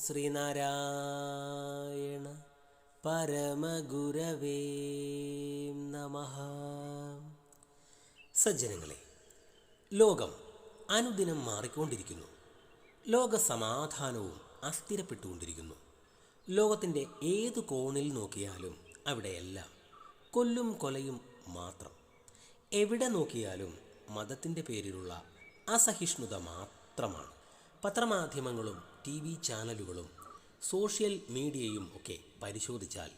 ശ്രീനാരായണ പരമഗുരവേ നമഃ. സജ്ജനങ്ങളെ, ലോകം അനുദിനം മാറിക്കൊണ്ടിരിക്കുന്നു. ലോകസമാധാനവും അസ്ഥിരപ്പെട്ടുകൊണ്ടിരിക്കുന്നു. ലോകത്തിൻ്റെ ഏതു കോണിൽ നോക്കിയാലും അവിടെയെല്ലാം കൊല്ലും കൊലയും മാത്രം. എവിടെ നോക്കിയാലും മതത്തിൻ്റെ പേരിലുള്ള അസഹിഷ്ണുത മാത്രമാണ്. പത്രമാധ്യമങ്ങളും TV ചാനലുകളും സോഷ്യൽ മീഡിയയും ഒക്കെ പരിശോധിച്ചാൽ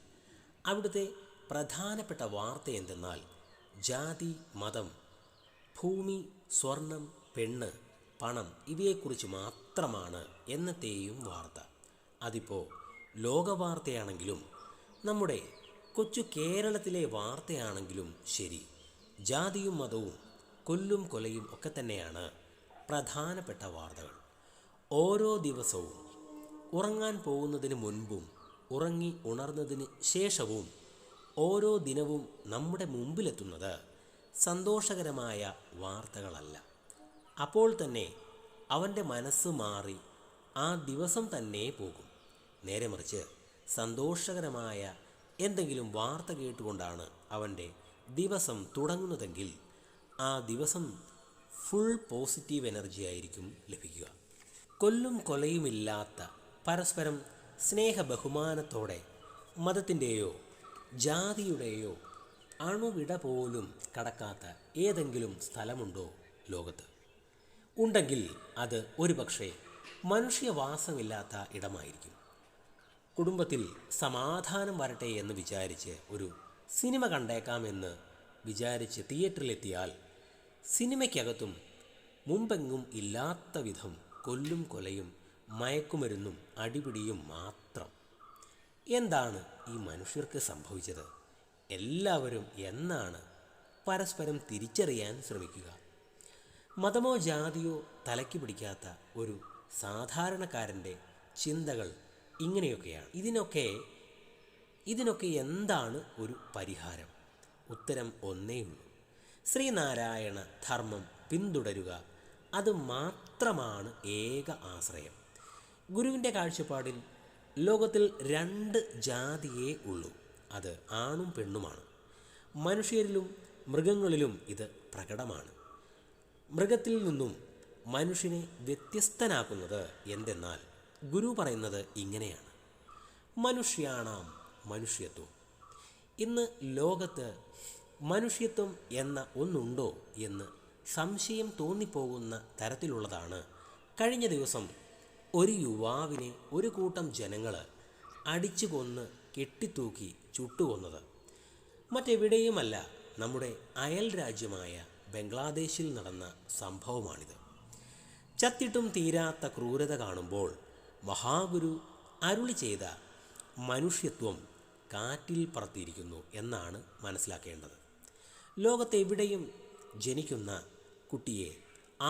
അവിടുത്തെ പ്രധാനപ്പെട്ട വാർത്ത എന്തെന്നാൽ ജാതി, മതം, ഭൂമി, സ്വർണം, പെണ്ണ്, പണം ഇവയെക്കുറിച്ച് മാത്രമാണ് എന്നത്തെയും വാർത്ത. അതിപ്പോൾ ലോകവാർത്തയാണെങ്കിലും നമ്മുടെ കൊച്ചു കേരളത്തിലെ വാർത്തയാണെങ്കിലും ശരി, ജാതിയും മതവും കൊല്ലും കൊലയും ഒക്കെ തന്നെയാണ് പ്രധാനപ്പെട്ട വാർത്തകൾ. ഓരോ ദിവസവും ഉറങ്ങാൻ പോകുന്നതിന് മുൻപും ഉറങ്ങി ഉണർന്നതിന് ശേഷവും ഓരോ ദിനവും നമ്മുടെ മുമ്പിലെത്തുന്നത് സന്തോഷകരമായ വാർത്തകളല്ല. അപ്പോൾ തന്നെ അവൻ്റെ മനസ്സ് മാറി ആ ദിവസം തന്നെ പോകും. നേരെ മറിച്ച് സന്തോഷകരമായ എന്തെങ്കിലും വാർത്ത കേട്ടുകൊണ്ടാണ് അവൻ്റെ ദിവസം തുടങ്ങുന്നതെങ്കിൽ ആ ദിവസം ഫുൾ പോസിറ്റീവ് എനർജി ആയിരിക്കും ലഭിക്കുക. കൊല്ലും കൊലയുമില്ലാത്ത, പരസ്പരം സ്നേഹബഹുമാനത്തോടെ മതത്തിൻ്റെയോ ജാതിയുടെയോ അണുവിട പോലും കടക്കാത്ത ഏതെങ്കിലും സ്ഥലമുണ്ടോ ലോകത്ത്? ഉണ്ടെങ്കിൽ അത് ഒരുപക്ഷെ മനുഷ്യവാസമില്ലാത്ത ഇടമായിരിക്കും. കുടുംബത്തിൽ സമാധാനം വരട്ടെ എന്ന് വിചാരിച്ച് ഒരു സിനിമ കണ്ടേക്കാമെന്ന് വിചാരിച്ച് തിയേറ്ററിലെത്തിയാൽ സിനിമയ്ക്കകത്തും മുമ്പെങ്ങും ഇല്ലാത്ത വിധം കൊല്ലും കൊലയും മയക്കുമരുന്നും അടിപിടിയും മാത്രം. എന്താണ് ഈ മനുഷ്യർക്ക് സംഭവിച്ചത്? എല്ലാവരും എന്നാണ് പരസ്പരം തിരിച്ചറിയാൻ ശ്രമിക്കുക? മതമോ ജാതിയോ തലയ്ക്ക് പിടിക്കാത്ത ഒരു സാധാരണക്കാരൻ്റെ ചിന്തകൾ ഇങ്ങനെയൊക്കെയാണ്. ഇതിനൊക്കെ എന്താണ് ഒരു പരിഹാരം? ഉത്തരം ഒന്നേയുള്ളൂ: ശ്രീനാരായണ ധർമ്മം പിന്തുടരുക. അത് മാത്രമാണ് ഏക ആശ്രയം. ഗുരുവിൻ്റെ കാഴ്ചപ്പാടിൽ ലോകത്തിൽ 2 ജാതിയേ ഉള്ളൂ. അത് ആണും പെണ്ണുമാണ്. മനുഷ്യരിലും മൃഗങ്ങളിലും ഇത് പ്രകടമാണ്. മൃഗത്തിൽ നിന്നും മനുഷ്യനെ വ്യത്യസ്തനാക്കുന്നത് എന്തെന്നാൽ ഗുരു പറയുന്നത് ഇങ്ങനെയാണ്: മനുഷ്യാണാം മനുഷ്യത്വം. ഇന്ന് ലോകത്ത് മനുഷ്യത്വം എന്ന ഒന്നുണ്ടോ എന്ന് സംശയം തോന്നിപ്പോകുന്ന തരത്തിലുള്ളതാണ് കഴിഞ്ഞ ദിവസം ഒരു യുവാവിനെ ഒരു കൂട്ടം ജനങ്ങൾ അടിച്ചു കൊന്ന് കെട്ടിത്തൂക്കി ചുട്ടുകൊന്നത്. മറ്റെവിടെയുമല്ല, നമ്മുടെ അയൽ രാജ്യമായ ബംഗ്ലാദേശിൽ നടന്ന സംഭവമാണിത്. ചത്തിട്ടും തീരാത്ത ക്രൂരത കാണുമ്പോൾ മഹാഗുരു അരുളി ചെയ്ത മനുഷ്യത്വം കാറ്റിൽ പറത്തിയിരിക്കുന്നു എന്നാണ് മനസ്സിലാക്കേണ്ടത്. ലോകത്തെവിടെയും ജനിക്കുന്ന കുട്ടിയെ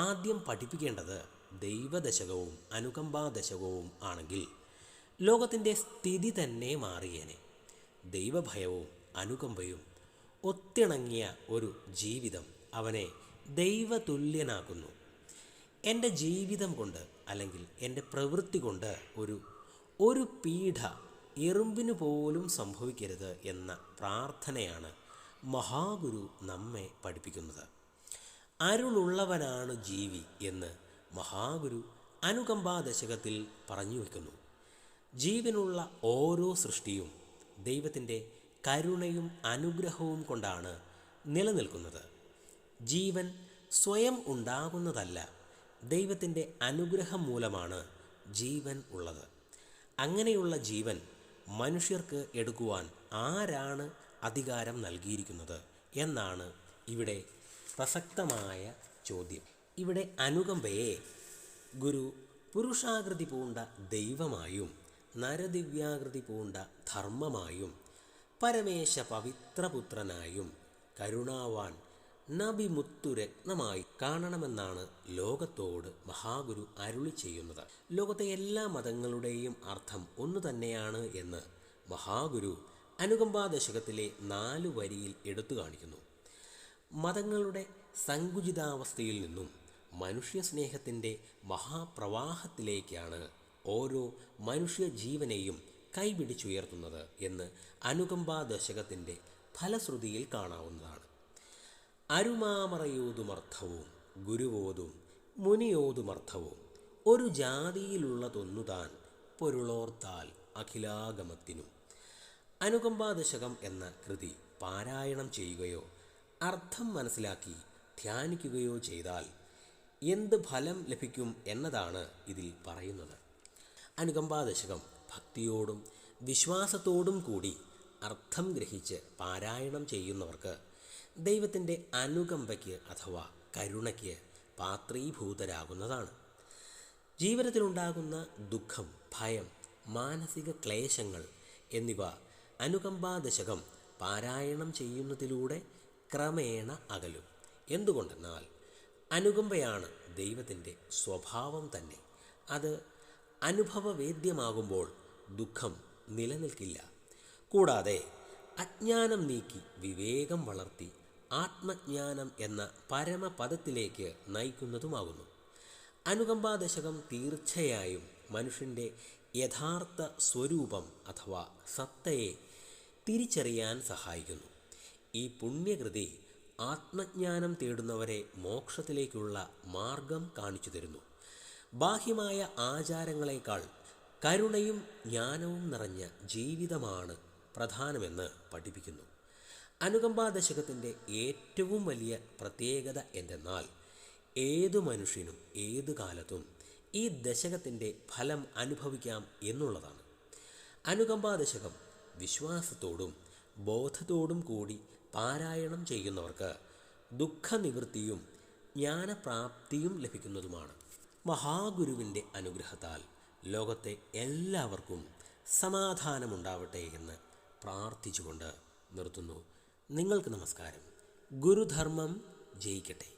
ആദ്യം പഠിപ്പിക്കേണ്ടത് ദൈവദശകവും അനുകമ്പാദശകവും ആണെങ്കിൽ ലോകത്തിൻ്റെ സ്ഥിതി തന്നെ മാറിയേനെ. ദൈവഭയവും അനുകമ്പയും ഒത്തിണങ്ങിയ ഒരു ജീവിതം അവനെ ദൈവതുല്യനാക്കുന്നു. എൻ്റെ ജീവിതം കൊണ്ട് അല്ലെങ്കിൽ എൻ്റെ പ്രവൃത്തി കൊണ്ട് ഒരു പീഡ എറുമ്പിനു പോലും സംഭവിക്കരുത് എന്ന പ്രാർത്ഥനയാണ് മഹാഗുരു നമ്മെ പഠിപ്പിക്കുന്നത്. അരുളുള്ളവനാണ് ജീവി എന്ന് മഹാഗുരു അനുകമ്പാദശകത്തിൽ പറഞ്ഞു വയ്ക്കുന്നു. ജീവനുള്ള ഓരോ സൃഷ്ടിയും ദൈവത്തിൻ്റെ കരുണയും അനുഗ്രഹവും കൊണ്ടാണ് നിലനിൽക്കുന്നത്. ജീവൻ സ്വയം ഉണ്ടാകുന്നതല്ല, ദൈവത്തിൻ്റെ അനുഗ്രഹം മൂലമാണ് ജീവൻ ഉള്ളത്. അങ്ങനെയുള്ള ജീവൻ മനുഷ്യർക്ക് എടുക്കുവാൻ ആരാണ് അധികാരം നൽകിയിരിക്കുന്നത് എന്നാണ് ഇവിടെ പ്രസക്തമായ ചോദ്യം. ഇവിടെ അനുകമ്പയെ ഗുരു പുരുഷാകൃതി പൂണ്ട ദൈവമായും നരദിവ്യാകൃതി പൂണ്ട ധർമ്മമായും പരമേശ പവിത്രപുത്രനായും കരുണാവാൻ നബിമുത്തുരത്നമായി കാണണമെന്നാണ് ലോകത്തോട് മഹാഗുരു അരുളി ചെയ്യുന്നത്. ലോകത്തെ എല്ലാ മതങ്ങളുടെയും അർത്ഥം ഒന്നു തന്നെയാണ് എന്ന് മഹാഗുരു അനുകമ്പാദശകത്തിലെ 4 വരിയിൽ എടുത്തു കാണിക്കുന്നു. മതങ്ങളുടെ സങ്കുചിതാവസ്ഥയിൽ നിന്നും മനുഷ്യസ്നേഹത്തിൻ്റെ മഹാപ്രവാഹത്തിലേക്കാണ് ഓരോ മനുഷ്യ ജീവനെയും കൈപിടിച്ചുയർത്തുന്നത് എന്ന് അനുകമ്പാ ദശകത്തിൻ്റെ ഫലശ്രുതിയിൽ കാണാവുന്നതാണ്. അരുമാമറയോതുമർത്ഥവും ഗുരുവോതും മുനിയോതുമർത്ഥവും ഒരു ജാതിയിലുള്ളതൊന്നുതാൻ പൊരുളോർത്താൽ അഖിലാഗമത്തിനും. അനുകമ്പാ ദശകം എന്ന കൃതി പാരായണം ചെയ്യുകയോ അർത്ഥം മനസ്സിലാക്കി ധ്യാനിക്കുകയോ ചെയ്താൽ എന്ത് ഫലം ലഭിക്കും എന്നതാണ് ഇതിൽ പറയുന്നത്. അനുകമ്പാ ദശകം ഭക്തിയോടും വിശ്വാസത്തോടും കൂടി അർത്ഥം ഗ്രഹിച്ച് പാരായണം ചെയ്യുന്നവർക്ക് ദൈവത്തിൻ്റെ അനുകമ്പയ്ക്ക് അഥവാ കരുണയ്ക്ക് പാത്രീഭൂതരാകുന്നതാണ്. ജീവിതത്തിലുണ്ടാകുന്ന ദുഃഖം, ഭയം, മാനസിക ക്ലേശങ്ങൾ എന്നിവ അനുകമ്പാ ദശകം പാരായണം ചെയ്യുന്നതിലൂടെ ക്രമേണ അകലും. എന്തുകൊണ്ടെന്നാൽ അനുകമ്പയാണ് ദൈവത്തിൻ്റെ സ്വഭാവം തന്നെ. അത് അനുഭവവേദ്യമാകുമ്പോൾ ദുഃഖം നിലനിൽക്കില്ല. കൂടാതെ അജ്ഞാനം നീക്കി വിവേകം വളർത്തി ആത്മജ്ഞാനം എന്ന പരമപദത്തിലേക്ക് നയിക്കുന്നതുമാകുന്നു. അനുകമ്പാ ദശകം തീർച്ചയായും മനുഷ്യൻ്റെ യഥാർത്ഥ സ്വരൂപം അഥവാ സത്തയെ തിരിച്ചറിയാൻ സഹായിക്കുന്നു. ഈ പുണ്യകൃതി ആത്മജ്ഞാനം തേടുന്നവരെ മോക്ഷത്തിലേക്കുള്ള മാർഗം കാണിച്ചു തരുന്നു. ബാഹ്യമായ ആചാരങ്ങളെക്കാൾ കരുണയും ജ്ഞാനവും നിറഞ്ഞ ജീവിതമാണ് പ്രധാനമെന്ന് പഠിപ്പിക്കുന്നു. അനുകമ്പാ ദശകത്തിൻ്റെ ഏറ്റവും വലിയ പ്രത്യേകത എന്തെന്നാൽ ഏതു മനുഷ്യനും ഏതു കാലത്തും ഈ ദശകത്തിൻ്റെ ഫലം അനുഭവിക്കാം എന്നുള്ളതാണ്. അനുകമ്പാ ദശകം വിശ്വാസത്തോടും ബോധത്തോടും കൂടി പാരായണം ചെയ്യുന്നവർക്ക് ദുഃഖനിവൃത്തിയും ജ്ഞാനപ്രാപ്തിയും ലഭിക്കുന്നതുമാണ്. മഹാഗുരുവിൻ്റെ അനുഗ്രഹത്താൽ ലോകത്തെ എല്ലാവർക്കും സമാധാനമുണ്ടാവട്ടെ എന്ന് പ്രാർത്ഥിച്ചുകൊണ്ട് നിർത്തുന്നു. നിങ്ങൾക്ക് നമസ്കാരം. ഗുരുധർമ്മം ജയിക്കട്ടെ.